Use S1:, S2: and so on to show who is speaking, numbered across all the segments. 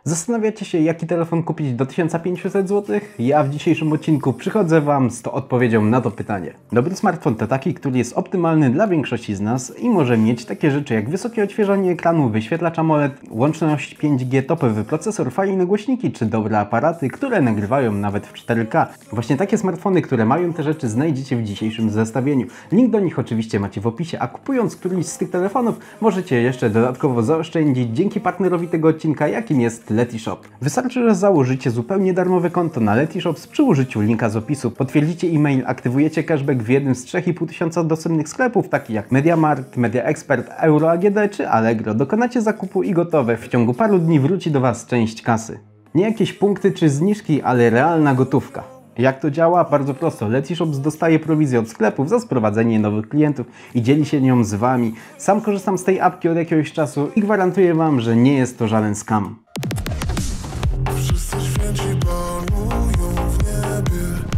S1: Zastanawiacie się, jaki telefon kupić do 1500 zł? Ja w dzisiejszym odcinku przychodzę Wam z odpowiedzią na to pytanie. Dobry smartfon to taki, który jest optymalny dla większości z nas i może mieć takie rzeczy jak wysokie odświeżanie ekranu, wyświetlacz AMOLED, łączność 5G, topowy procesor, fajne głośniki czy dobre aparaty, które nagrywają nawet w 4K. Właśnie takie smartfony, które mają te rzeczy, znajdziecie w dzisiejszym zestawieniu. Link do nich oczywiście macie w opisie, a kupując któryś z tych telefonów możecie jeszcze dodatkowo zaoszczędzić dzięki partnerowi tego odcinka, jakim jest Letishop. Wystarczy, że założycie zupełnie darmowe konto na Letishop przy użyciu linka z opisu. Potwierdzicie e-mail, aktywujecie cashback w jednym z 3500 dostępnych sklepów, takich jak MediaMarkt, MediaExpert, EuroAGD czy Allegro. Dokonacie zakupu i gotowe. W ciągu paru dni wróci do Was część kasy. Nie jakieś punkty czy zniżki, ale realna gotówka. Jak to działa? Bardzo prosto. Letishop dostaje prowizję od sklepów za sprowadzenie nowych klientów i dzieli się nią z Wami. Sam korzystam z tej apki od jakiegoś czasu i gwarantuję Wam, że nie jest to żaden scam.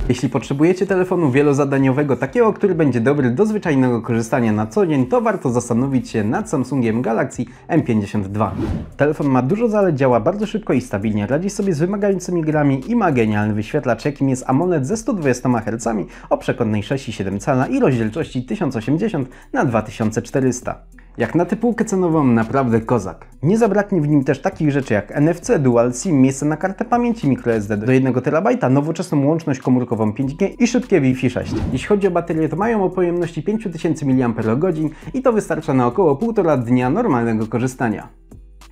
S1: Jeśli potrzebujecie telefonu wielozadaniowego, takiego, który będzie dobry do zwyczajnego korzystania na co dzień, to warto zastanowić się nad Samsungiem Galaxy M52. Telefon ma dużo zalet, działa bardzo szybko i stabilnie, radzi sobie z wymagającymi grami i ma genialny wyświetlacz, jakim jest AMOLED ze 120 Hz o przekątnej 6,7 cala i rozdzielczości 1080 na 2400. Jak na tę półkę cenową, naprawdę kozak. Nie zabraknie w nim też takich rzeczy jak NFC, Dual SIM, miejsce na kartę pamięci microSD do 1 TB, nowoczesną łączność komórkową 5G i szybkie Wi-Fi 6. Jeśli chodzi o baterię, to mają o pojemności 5000 mAh i to wystarcza na około 1,5 dnia normalnego korzystania.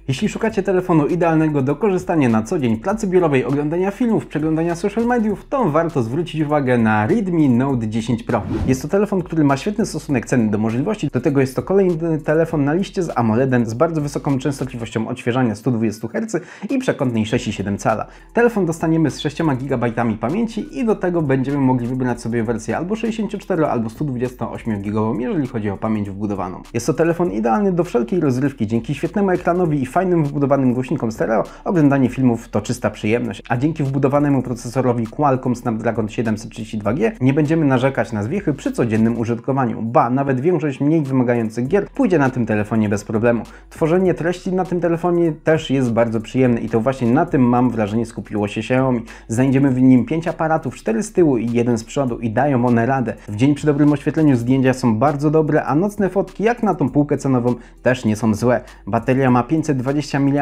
S1: Jeśli szukacie telefonu idealnego do korzystania na co dzień, pracy biurowej, oglądania filmów, przeglądania social mediów, to warto zwrócić uwagę na Redmi Note 10 Pro. Jest to telefon, który ma świetny stosunek ceny do możliwości, do tego jest to kolejny telefon na liście z AMOLEDem z bardzo wysoką częstotliwością odświeżania 120 Hz i przekątnej 6,7 cala. Telefon dostaniemy z 6 GB pamięci i do tego będziemy mogli wybrać sobie wersję albo 64 albo 128 GB, jeżeli chodzi o pamięć wbudowaną. Jest to telefon idealny do wszelkiej rozrywki, dzięki świetnemu ekranowi i fajnym wbudowanym głośnikom stereo oglądanie filmów to czysta przyjemność, a dzięki wbudowanemu procesorowi Qualcomm Snapdragon 732G nie będziemy narzekać na zwiechy przy codziennym użytkowaniu. Ba, nawet większość mniej wymagających gier pójdzie na tym telefonie bez problemu. Tworzenie treści na tym telefonie też jest bardzo przyjemne i to właśnie na tym, mam wrażenie, skupiło się Xiaomi. Znajdziemy w nim 5 aparatów, 4 z tyłu i 1 z przodu i dają one radę. W dzień przy dobrym oświetleniu zdjęcia są bardzo dobre, a nocne fotki jak na tą półkę cenową też nie są złe. Bateria ma 520 mAh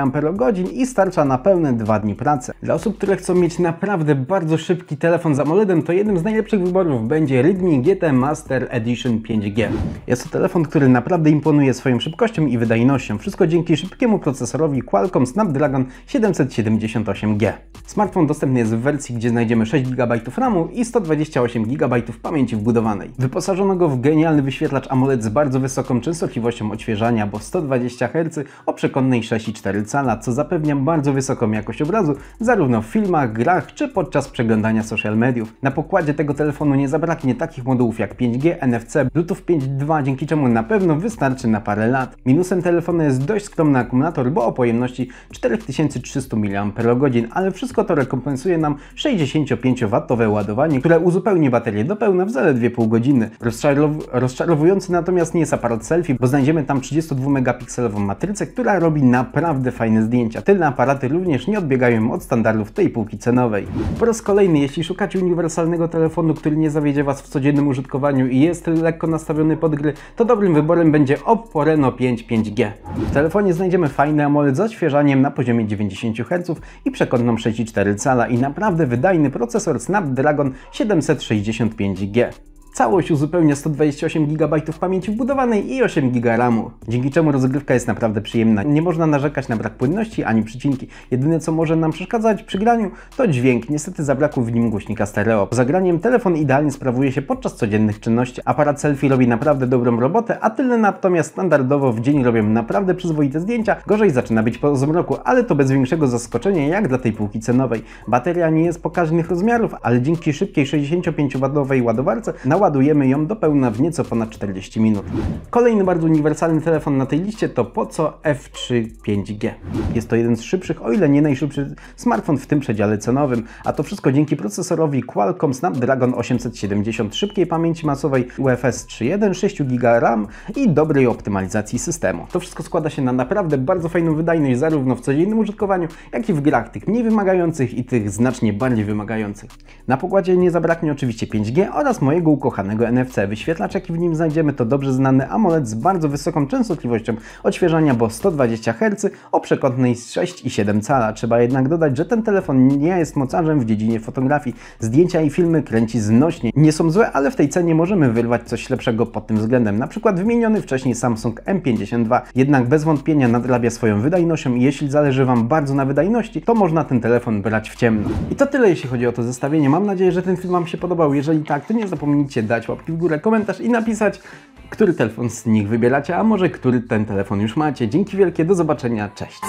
S1: i starcza na pełne 2 dni pracy. Dla osób, które chcą mieć naprawdę bardzo szybki telefon z AMOLEDem, to jednym z najlepszych wyborów będzie Redmi GT Master Edition 5G. Jest to telefon, który naprawdę imponuje swoją szybkością i wydajnością. Wszystko dzięki szybkiemu procesorowi Qualcomm Snapdragon 778G. Smartfon dostępny jest w wersji, gdzie znajdziemy 6 GB RAMu i 128 GB pamięci wbudowanej. Wyposażono go w genialny wyświetlacz AMOLED z bardzo wysoką częstotliwością odświeżania, bo 120 Hz o przekątnej 6,4 cala, co zapewnia bardzo wysoką jakość obrazu, zarówno w filmach, grach, czy podczas przeglądania social mediów. Na pokładzie tego telefonu nie zabraknie takich modułów jak 5G, NFC, Bluetooth 5.2, dzięki czemu na pewno wystarczy na parę lat. Minusem telefonu jest dość skromny akumulator, bo o pojemności 4300 mAh, ale wszystko to rekompensuje nam 65W ładowanie, które uzupełni baterię do pełna w zaledwie pół godziny. Rozczarowujący natomiast nie jest aparat selfie, bo znajdziemy tam 32-megapikselową matrycę, która robi naprawdę fajne zdjęcia. Tylne aparaty również nie odbiegają od standardów tej półki cenowej. Po raz kolejny, jeśli szukacie uniwersalnego telefonu, który nie zawiedzie Was w codziennym użytkowaniu i jest lekko nastawiony pod gry, to dobrym wyborem będzie Oppo Reno 5 5G. W telefonie znajdziemy fajny AMOLED z odświeżaniem na poziomie 90 Hz i przekątną 6,4 cala i naprawdę wydajny procesor Snapdragon 765G. Całość uzupełnia 128 GB pamięci wbudowanej i 8 GB RAMu, dzięki czemu rozgrywka jest naprawdę przyjemna. Nie można narzekać na brak płynności ani przycinki. Jedyne, co może nam przeszkadzać przy graniu, to dźwięk. Niestety zabrakło w nim głośnika stereo. Poza graniem telefon idealnie sprawuje się podczas codziennych czynności. Aparat selfie robi naprawdę dobrą robotę, a tylne natomiast standardowo w dzień robią naprawdę przyzwoite zdjęcia. Gorzej zaczyna być po zmroku, ale to bez większego zaskoczenia jak dla tej półki cenowej. Bateria nie jest pokaźnych rozmiarów, ale dzięki szybkiej 65W ładowarce naładowuje doładujemy ją do pełna w nieco ponad 40 minut. Kolejny bardzo uniwersalny telefon na tej liście to Poco F3 5G. Jest to jeden z szybszych, o ile nie najszybszy smartfon w tym przedziale cenowym, a to wszystko dzięki procesorowi Qualcomm Snapdragon 870, szybkiej pamięci masowej UFS 3.1, 6 GB RAM i dobrej optymalizacji systemu. To wszystko składa się na naprawdę bardzo fajną wydajność zarówno w codziennym użytkowaniu, jak i w grach tych mniej wymagających i tych znacznie bardziej wymagających. Na pokładzie nie zabraknie oczywiście 5G oraz mojego ukochanego NFC. Wyświetlacz, jaki w nim znajdziemy, to dobrze znany AMOLED z bardzo wysoką częstotliwością odświeżania, bo 120 Hz o przekątnej 6,7 cala. Trzeba jednak dodać, że ten telefon nie jest mocarzem w dziedzinie fotografii. Zdjęcia i filmy kręci znośnie. Nie są złe, ale w tej cenie możemy wyrwać coś lepszego pod tym względem. Na przykład wymieniony wcześniej Samsung M52. Jednak bez wątpienia nadrabia swoją wydajnością i jeśli zależy Wam bardzo na wydajności, to można ten telefon brać w ciemno. I to tyle, jeśli chodzi o to zestawienie. Mam nadzieję, że ten film Wam się podobał. Jeżeli tak, to nie zapomnijcie dać łapki w górę, komentarz i napisać, który telefon z nich wybieracie, a może który ten telefon już macie. Dzięki wielkie, do zobaczenia, cześć!